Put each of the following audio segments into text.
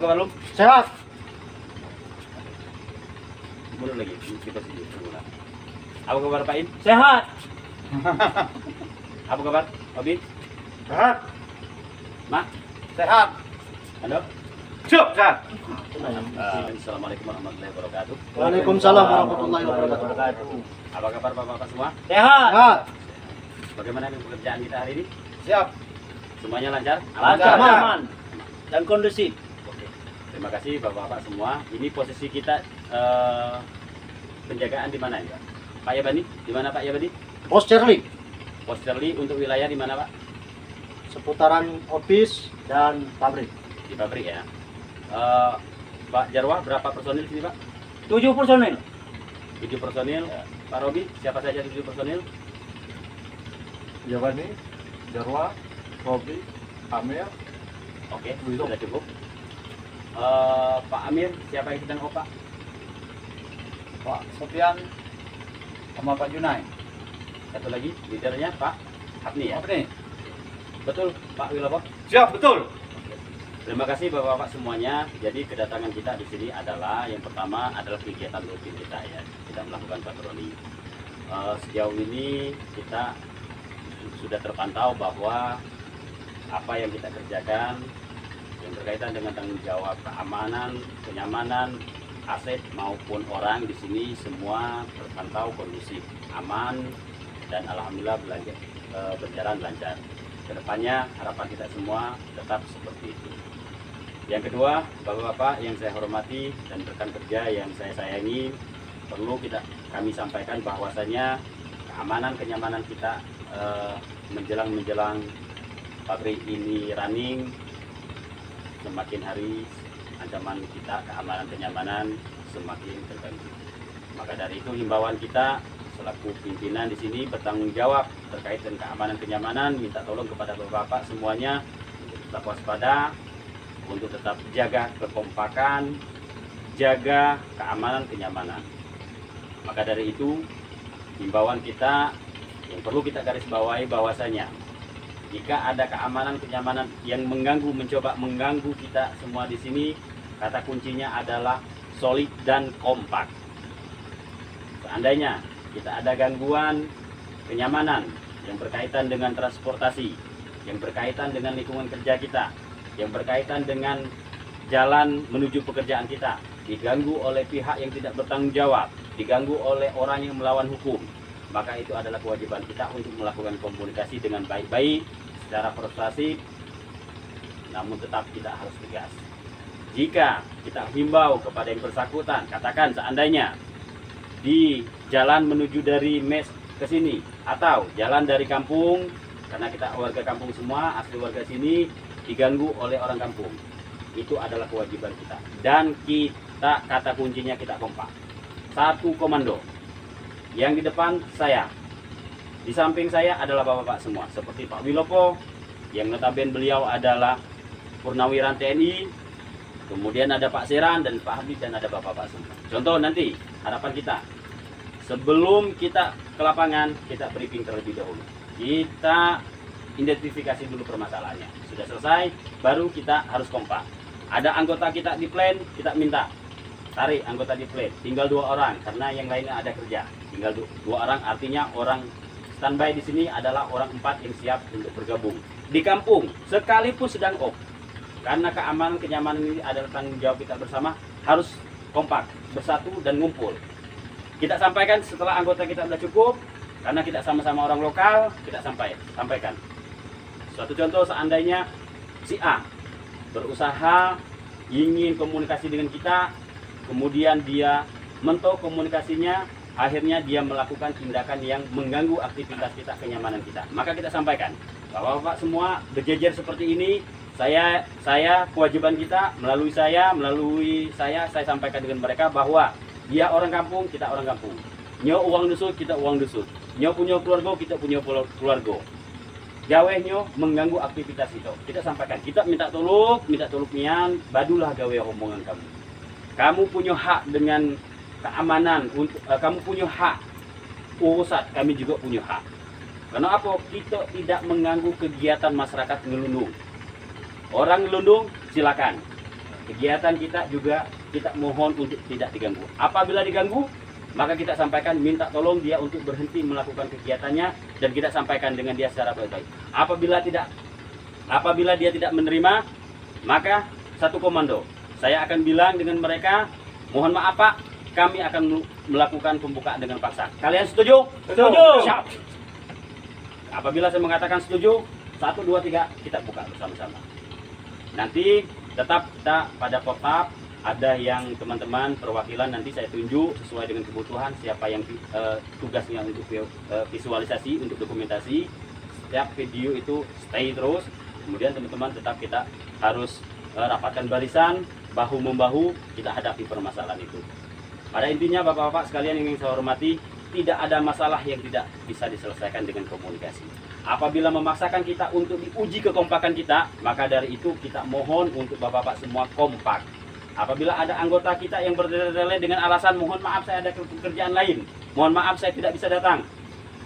kabar lu? Sehat. Mundur lagi, kita sini semula. Apa kabar Pak Im? Sehat. Apa kabar Obi? Sehat. Mak? Sehat. Halo? Siap, sehat. Assalamualaikum warahmatullahi wabarakatuh. Waalaikumsalam warahmatullahi wabarakatuh. Apa kabar Bapak-bapak semua? Sehat. Sehat. Bagaimana pekerjaan kita hari ini? Siap. Semuanya lancar? Lancar, Aman? aman. Dan kondusif. Oke. Terima kasih Bapak-bapak semua. Ini posisi kita penjagaan di mana ya? Pak Yabani? Di mana Pak Yabani? Posterly. Posterly untuk wilayah di mana Pak? Seputaran office dan pabrik. Di pabrik ya. Pak Jarwa berapa personil sini Pak? 7 personil. 7 personil. Pak Robi, siapa saja 7 personil? Yabani, Jarwa, Robi, Amir. Oke, sudah cukup. Pak Amir, siapa yang sedang opak? Pak Sofian sama Pak Junai. Satu lagi, leadernya Pak Hapni ya? Apa nih? Betul, Pak Wilopo? Siap, betul. Terima kasih Bapak-bapak semuanya. Jadi kedatangan kita di sini adalah yang pertama adalah kegiatan rutin kita ya. Kita melakukan patroli. Sejauh ini kita sudah terpantau bahwa apa yang kita kerjakan yang berkaitan dengan tanggung jawab keamanan, kenyamanan, aset maupun orang di sini semua terpantau kondusif, aman dan alhamdulillah berjalan lancar. Kedepannya harapan kita semua tetap seperti itu. Yang kedua, Bapak-bapak yang saya hormati dan rekan kerja yang saya sayangi, perlu kami sampaikan bahwasanya keamanan kenyamanan kita menjelang pabrik ini running, semakin hari ancaman kita keamanan kenyamanan semakin terganggu. Maka dari itu himbauan kita selaku pimpinan di sini bertanggung jawab terkait dengan keamanan kenyamanan, minta tolong kepada Bapak-bapak semuanya untuk tetap waspada, untuk tetap jaga kekompakan, jaga keamanan kenyamanan. Maka dari itu himbauan kita yang perlu kita garis bawahi bahwasanya jika ada keamanan kenyamanan yang mencoba mengganggu kita semua di sini, kata kuncinya adalah solid dan kompak. Seandainya kita ada gangguan kenyamanan yang berkaitan dengan transportasi, yang berkaitan dengan lingkungan kerja kita, yang berkaitan dengan jalan menuju pekerjaan kita, diganggu oleh pihak yang tidak bertanggung jawab, diganggu oleh orang yang melawan hukum, maka itu adalah kewajiban kita untuk melakukan komunikasi dengan baik-baik, secara persuasif, namun tetap kita harus tegas. Jika kita himbau kepada yang bersangkutan, katakan seandainya di jalan menuju dari mes ke sini atau jalan dari kampung, karena kita warga kampung semua, asli warga sini, diganggu oleh orang kampung, itu adalah kewajiban kita. Dan kita, kata kuncinya kita kompak. Satu komando. Yang di depan saya, di samping saya adalah bapak-bapak semua, seperti Pak Wilopo, yang notabene beliau adalah Purnawiran TNI, kemudian ada Pak Seran dan Pak Habib dan ada bapak-bapak semua. Contoh nanti, harapan kita, sebelum kita ke lapangan, kita briefing terlebih dahulu. Kita identifikasi dulu permasalahannya. Sudah selesai, baru kita harus kompak. Ada anggota kita di plan, kita minta tarik anggota di plan. Tinggal 2 orang, karena yang lainnya ada kerja. Tinggal 2 orang, artinya orang standby di sini adalah orang 4 yang siap untuk bergabung. Di kampung, sekalipun sedang off, karena keamanan kenyamanan ini adalah tanggung jawab kita bersama, harus kompak, bersatu dan ngumpul. Kita sampaikan setelah anggota kita sudah cukup, karena kita sama-sama orang lokal, kita sampaikan. Suatu contoh, seandainya si A berusaha ingin komunikasi dengan kita, kemudian dia mentok komunikasinya, akhirnya dia melakukan tindakan yang mengganggu aktivitas kita, kenyamanan kita. Maka kita sampaikan, Bapak-bapak semua berjejer seperti ini, saya kewajiban kita melalui saya sampaikan dengan mereka bahwa dia orang kampung, kita orang kampung. Nyo uang dusut, kita uang dusut. Nyo punya keluarga, kita punya keluarga. Gawe nyo mengganggu aktivitas itu. Kita sampaikan, kita minta tolong nian, badulah gawe omongan kamu. Kamu punya hak dengan keamanan, kamu punya hak urusan, kami juga punya hak. Karena apa? Kita tidak mengganggu kegiatan masyarakat ngelundung. Orang ngelundung silakan. kegiatan kita juga kita mohon untuk tidak diganggu. Apabila diganggu, maka kita sampaikan, minta tolong dia untuk berhenti melakukan kegiatannya, dan kita sampaikan dengan dia secara baik-baik. Apabila dia tidak menerima, maka satu komando, saya akan bilang dengan mereka, mohon maaf Pak, kami akan melakukan pembukaan dengan paksa. Kalian setuju? Setuju. Siap. Apabila saya mengatakan setuju, 1, 2, 3, kita buka bersama-sama. Nanti tetap kita pada pop-up, ada yang teman-teman perwakilan nanti saya tunjuk sesuai dengan kebutuhan siapa yang tugasnya untuk visualisasi, untuk dokumentasi. Setiap video itu stay terus. Kemudian teman-teman tetap kita harus rapatkan barisan, bahu-membahu, kita hadapi permasalahan itu. Pada intinya Bapak-bapak sekalian yang ingin saya hormati, tidak ada masalah yang tidak bisa diselesaikan dengan komunikasi. Apabila memaksakan kita untuk diuji kekompakan kita, maka dari itu kita mohon untuk Bapak-bapak semua kompak. Apabila ada anggota kita yang berdele dengan alasan mohon maaf saya ada pekerjaan lain, mohon maaf saya tidak bisa datang.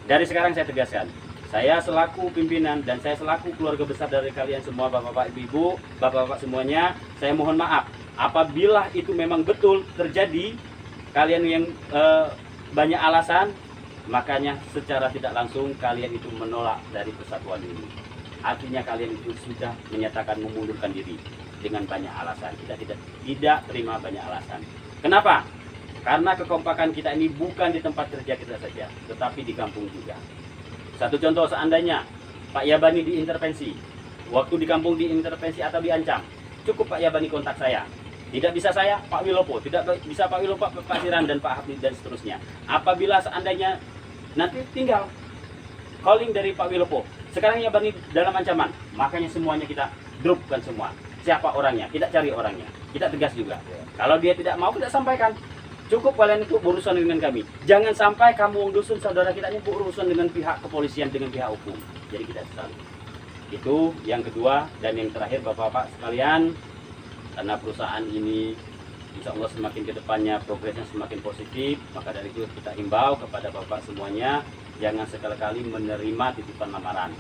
Dari sekarang saya tegaskan, saya selaku pimpinan dan saya selaku keluarga besar dari kalian semua, Bapak-bapak, Ibu-ibu, Bapak-bapak semuanya, saya mohon maaf. Apabila itu memang betul terjadi, kalian yang banyak alasan, makanya secara tidak langsung kalian itu menolak dari persatuan ini. Artinya kalian itu sudah menyatakan memundurkan diri dengan banyak alasan. Kita tidak terima banyak alasan. Kenapa? Karena kekompakan kita ini bukan di tempat kerja kita saja, tetapi di kampung juga. Satu contoh, seandainya Pak Yabani diintervensi, waktu di kampung diintervensi atau diancam, cukup Pak Yabani kontak saya. Tidak bisa saya, Pak Wilopo. Tidak bisa Pak Wilopo, Pak Siran, dan Pak Habib, dan seterusnya. Apabila seandainya nanti tinggal calling dari Pak Wilopo, sekarang Yabani dalam ancaman, makanya semuanya kita dropkan semua. Siapa orangnya? Kita cari orangnya. Kita tegas juga. Kalau dia tidak mau, kita sampaikan. Cukup kalian itu berurusan dengan kami. Jangan sampai kamu dusun saudara kita ini berurusan dengan pihak kepolisian, dengan pihak hukum. Jadi kita selalu. Itu yang kedua, dan yang terakhir Bapak-bapak sekalian, karena perusahaan ini insya Allah semakin ke depannya progresnya semakin positif, maka dari itu kita himbau kepada Bapak semuanya, jangan sekali-kali menerima titipan lamaran,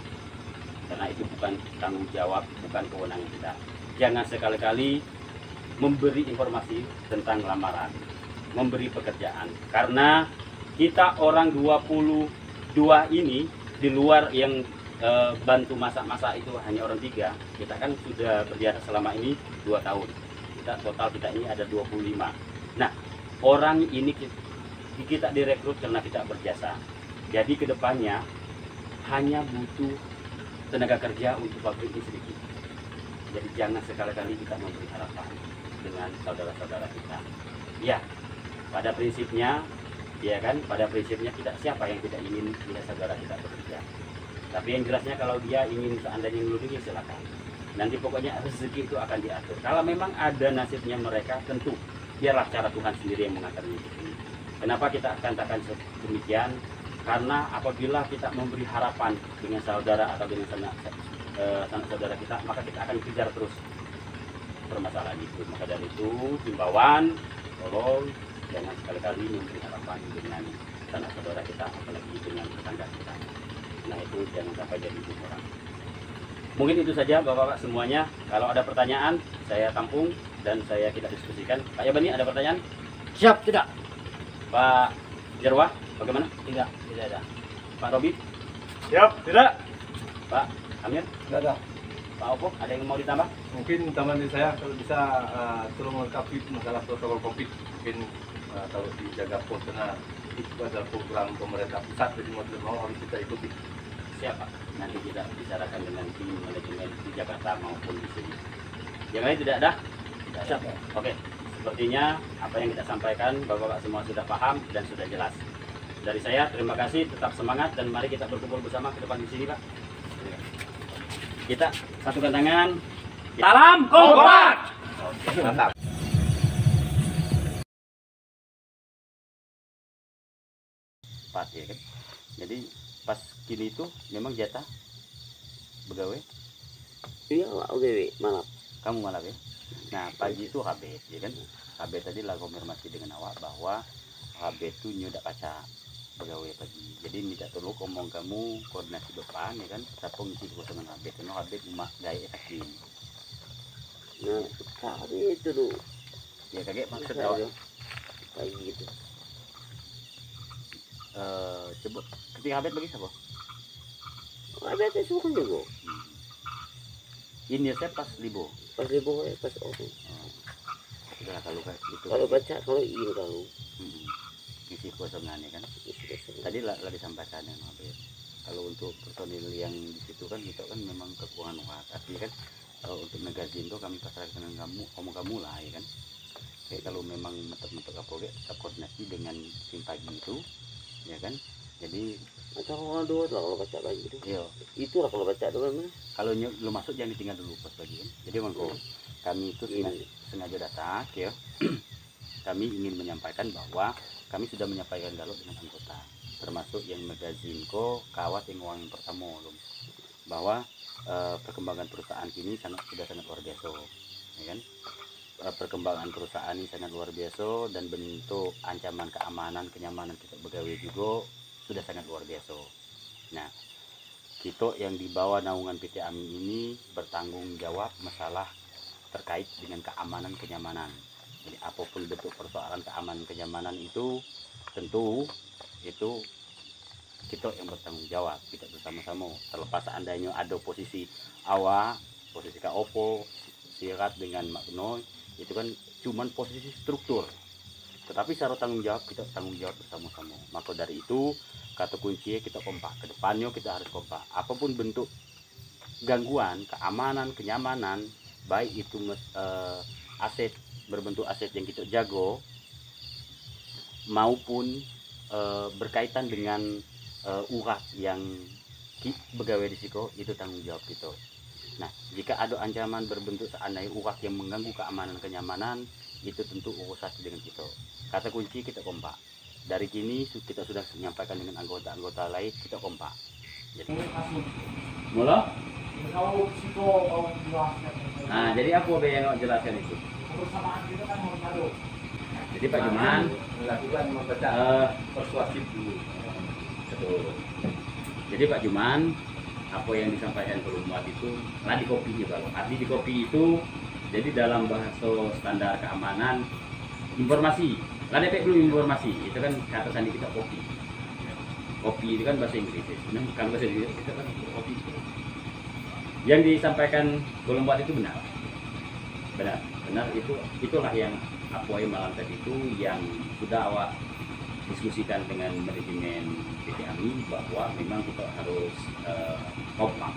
karena itu bukan tanggung jawab, bukan kewenangan kita. Jangan sekali-kali memberi informasi tentang lamaran, memberi pekerjaan, karena kita orang 22 ini, di luar yang bantu masak-masak itu hanya orang 3. Kita kan sudah berjasa selama ini 2 tahun. Total kita ini ada 25. Nah, orang ini kita direkrut karena kita berjasa. Jadi kedepannya hanya butuh tenaga kerja untuk pabrik ini sedikit. Jadi jangan sekali-kali kita memberi harapan dengan saudara-saudara kita. Ya, pada prinsipnya, ya kan, pada prinsipnya kita siapa yang tidak ingin lihat saudara kita bekerja. Tapi yang jelasnya kalau dia ingin seandainya melindungi silakan. Nanti pokoknya rezeki itu akan diatur. Kalau memang ada nasibnya mereka, tentu biarlah cara Tuhan sendiri yang mengaturnya di sini. Kenapa kita katakan demikian? Karena apabila kita memberi harapan dengan saudara atau dengan sanak saudara kita, maka kita akan kejar terus permasalahan itu. Maka dari itu himbauan, tolong jangan sekali-kali memberi harapan dengan sanak saudara kita, apalagi dengan tetangga kita. Nah itu jangan sampai jadi orang. Mungkin itu saja Bapak-bapak semuanya. Kalau ada pertanyaan saya tampung dan kita diskusikan. Pak Yabani ada pertanyaan? Siap, tidak. Pak Jarwah bagaimana? Tidak ada. Pak Robi? Siap, tidak. Pak Amir? Tidak ada. Pak Opok ada yang mau ditambah? Mungkin teman saya kalau bisa tolong melengkapi masalah protokol COVID. Mungkin kalau dijaga pos, karena itu adalah program pemerintah pusat, jadi mau tidak mau harus kita ikuti. Siapa? Nanti kita bicarakan dengan tim manajemen di Jakarta maupun di sini. Yang lain tidak ada? Tidak ada. Oke. Sepertinya apa yang kita sampaikan Bapak-bapak semua sudah paham dan sudah jelas. Dari saya terima kasih, tetap semangat dan mari kita berkumpul bersama ke depan di sini, Pak. Kita satukan tangan. Salam kompak. Oke, mantap. Pas ya kan. Jadi pas gini itu memang jatah pegawai. Iya, oke, malam. Kamu malam ya. Nah pagi itu HB, ya kan? HB tadi lah konfirmasi dengan awak bahwa HB itu nyudak kaca pegawai pagi. Jadi minta tolong ngomong kamu koordinasi depan ya kan? Siapa ngisi kekosongan HB, karena HB cuma gaya efektif. Nah, kami itu dulu. Ya kaget maksud Saya awak. kayak gitu. Coba ketika habis bagi siapa? Ada tes bukan juga. Ini saya pas libo. Pas ribu pas orang. Sudah kalau kayak gitu. Kalau baca kalau ini kalau Isi kosongannya kan. sudah sering. Tadi lah disampaikan yang habis. Kalau untuk personil yang di situ kan kita kan memang kekurangan uang. Tapi kan kalau untuk magazine tuh kami pasrahkan dengan kamu lah ya kan. Kayak kalau memang mentok-mentok apa tetap koordinasi dengan tim pagi itu, ya kan. Jadi Atau orang dua lah kalau baca lagi gitu. yo Itulah kalau baca doang. kalau lu masuk jangan ditinggal dulu pas pagi kan. Jadi monggo kami itu sengaja datang ya. Kami ingin menyampaikan bahwa kami sudah menyampaikan dialog dengan anggota, termasuk yang magazine kawat yang uang yang pertama loh, bahwa perkembangan perusahaan ini sudah sangat luar biasa, ya kan? Perkembangan perusahaan ini sangat luar biasa dan bentuk ancaman keamanan kenyamanan kita pegawai juga sudah sangat luar biasa. Nah, kita yang di bawah naungan PT AMI ini bertanggung jawab masalah terkait dengan keamanan kenyamanan. Jadi apapun bentuk persoalan keamanan kenyamanan itu tentu itu kita yang bertanggung jawab, kita bersama-sama. Terlepas seandainya ada posisi awak, posisi Kak Opo, Sirat dengan Mak Benoy, itu kan cuman posisi struktur. Tetapi secara tanggung jawab kita tanggung jawab bersama-sama. Maka dari itu kata kuncinya kita kompak. Kedepannya kita harus kompak. Apapun bentuk gangguan, keamanan, kenyamanan, baik itu aset berbentuk aset yang kita jago maupun berkaitan dengan urat yang pegawai risiko, itu tanggung jawab kita. Nah, jika ada ancaman berbentuk seandainya urat yang mengganggu keamanan kenyamanan, itu tentu urusan dengan kita. Kata kunci kita kompak. Dari kini kita sudah menyampaikan dengan anggota-anggota lain, kita kompak. Jadi mula? Nah, jadi apa yang jelaskan itu? Jadi Pak Juman melakukan membaca persuasif dulu. betul. Jadi Pak Juman, apa yang disampaikan Kolombat itu lah di kopinya Pak. Arti di kopi itu jadi dalam bahasa standar keamanan informasi. Lah DP dulu informasi. Itu kan kata sandi kita kopi. Kopi itu kan bahasa Inggris. Sebenarnya bukan bahasa Inggris, itu kan kopi. Yang disampaikan Kolombat itu benar. Benar itulah yang Apoy malam tadi itu yang sudah awak diskusikan dengan manajemen PT AMI bahwa memang kita harus kompak,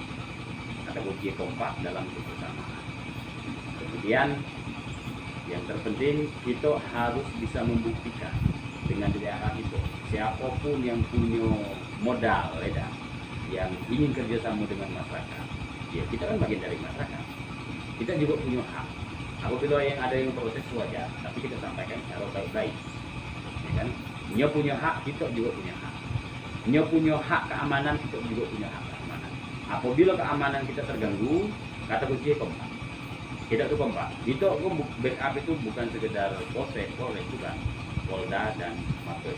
kata kunci kompak dalam kebersamaan. Kemudian yang terpenting kita harus bisa membuktikan dengan daerah itu siapapun yang punya modal yang ingin kerjasama dengan masyarakat, ya kita kan bagian dari masyarakat, kita juga punya hak. Apabila yang ada yang proses wajar, tapi kita sampaikan secara baik-baik, ya kan? Dia punya hak, kita juga punya hak. Dia punya hak keamanan, kita juga punya hak keamanan. Apabila keamanan kita terganggu, kata kunci kompak. Kita tuh kompak. Itu backup itu bukan sekedar polsek, bukan Polda dan Mabes.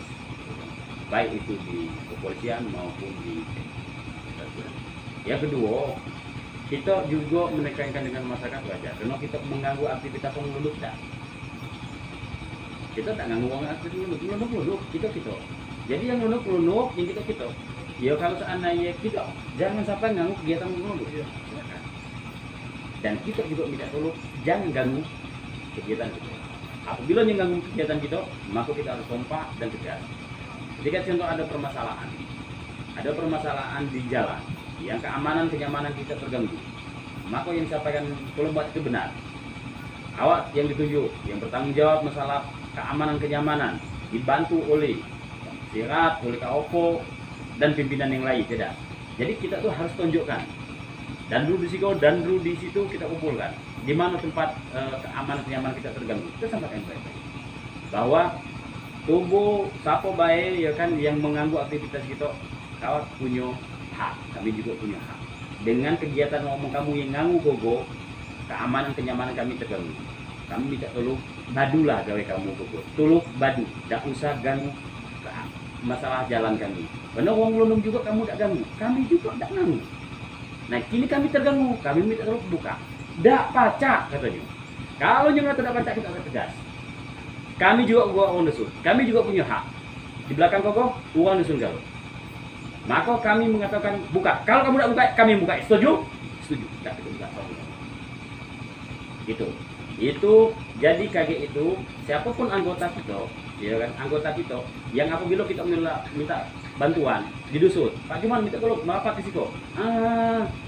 Baik itu di kepolisian maupun di yang kedua, kita juga menekankan dengan masyarakat wajar karena kita mengganggu aktivitas pengeluluk dah. Kita tak ganggu aktivitas pengeluluk kita. Jadi yang ngeluluk yang kita. Ya kalau seandainya kita jangan sampai ganggu kegiatan pengeluluk. Dan kita juga minta tolong jangan ganggu kegiatan kita. Apabila yang ganggu kegiatan kita, maka kita harus kompak dan tegas. Jika contoh ada permasalahan di jalan, yang keamanan kenyamanan kita terganggu, maka yang disampaikan Kolombat itu benar. Awak yang ditunjuk yang bertanggung jawab masalah keamanan kenyamanan dibantu oleh Sirat, oleh Kak Opo dan pimpinan yang lain, tidak. Jadi kita tuh harus tunjukkan dan dulu di situ kita kumpulkan di mana tempat keamanan kenyamanan kita terganggu. Kita sampaikan baik-baik bahwa tubuh sapo baik ya kan yang mengganggu aktivitas kita, kawat punya hak, kami juga punya hak. Dengan kegiatan ngomong kamu yang nganggu gogo, keamanan kenyamanan kami terganggu. Kami minta tolong badulah gawe kamu gogo. Tolong badu, tidak usah ganggu masalah jalan kami. Karena wong lundung juga kamu tidak ganggu, kami juga tidak ganggu. Nah kini kami terganggu, kami minta tolong buka. Tidak pacak katanya. Kalau juga tidak baca kita akan tegas. Kami juga uang dusun, kami juga punya hak. Di belakang koko uang dusun kalau. Maka kami mengatakan buka. Kalau kamu tidak buka, kami buka. Setuju? Setuju. Tidak buka. Gitu. Itu jadi kaget itu siapapun anggota kita, ya kan, anggota kita yang apabila kita minta bantuan di dusun, Pak Juman minta tolong, maaf Pak Kisiko.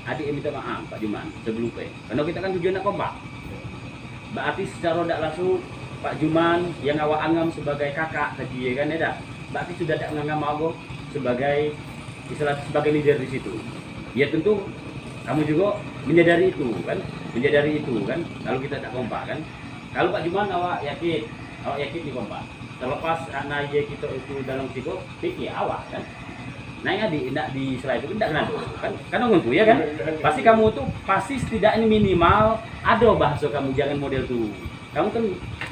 Adik yang minta maaf Pak Juman sebelum karena kita kan tujuan nak kompak. Berarti secara tidak langsung Pak Juman yang awak anggap sebagai kakak tadi ya kan ya, berarti sudah tidak menganggap aku sebagai istilah sebagai leader di situ. Ya tentu kamu juga menyadari itu kan, kalau kita tak kompak kan. Kalau Pak Juman awak yakin di kompak. Terlepas anak kita itu dalam psiko, pikir awak kan. Nah ya di setelah itu tidak kenal kan, karena ngomong ya kan. Pasti kamu tuh pasti setidaknya minimal ada bahasa kamu, jangan model tuh. Kamu kan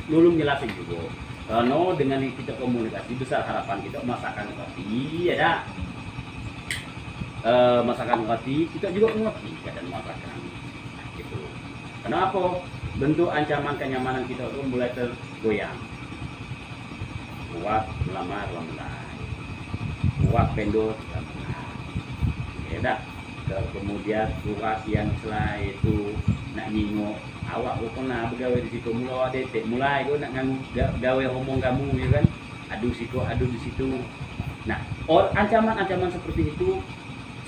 dulu menjelaskan juga. Karena dengan kita komunikasi besar harapan kita masakan kopi, ya masakan roti kita juga mengerti keadaan masakan gitu. Kenapa? Bentuk ancaman kenyamanan kita itu mulai tergoyang. Kuat melamar kuat pendor ya dah. Kemudian kuat yang setelah itu nak nyingok awak kok pernah bergawe di situ mulai kau nak gawe ngomong kamu ya kan, adu di situ. Nah, ancaman-ancaman seperti itu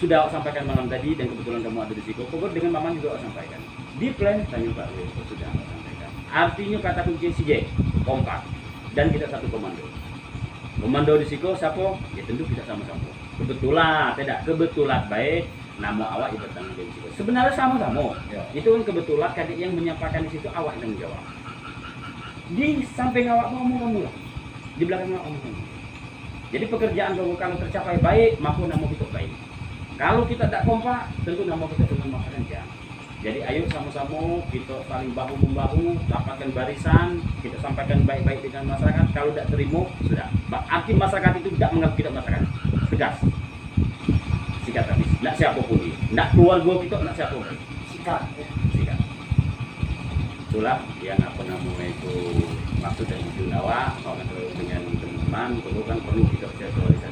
sudah aku sampaikan malam tadi, dan kebetulan kamu ada di situ. Pokoknya dengan Maman juga aku sampaikan. Di plan tanya Pak Leo sudah aku sampaikan. Artinya kata kunci CJ kompak dan kita satu komando. Komando di situ siapa? Ya tentu kita sama-sama. Kebetulan baik nama awak itu bertanggung jawab di situ. Sebenarnya sama-sama. Ya. Itu kan kebetulan kadang yang menyampaikan di situ awak yang menjawab. Di samping awak ngomong kamu lah. Di belakang awak ngomong. Jadi pekerjaan kamu kalau tercapai baik, maka nama kita baik. Kalau kita tak kompak, tentu nama kita dengan masakan ya. Jadi ayo sama-sama kita saling bahu-membahu, dapatkan barisan, kita sampaikan baik-baik dengan masyarakat. Kalau tidak terima, sudah. Arti masyarakat itu tidak menganggap kita masyarakat. Tegas. Sikat habis. Tidak siapapun dia. Tidak keluarga kita, tidak siapapun. Sikat. Itulah yang apa namanya itu maksud dari itu awak, dengan teman-teman, perlu kita sosialisasi.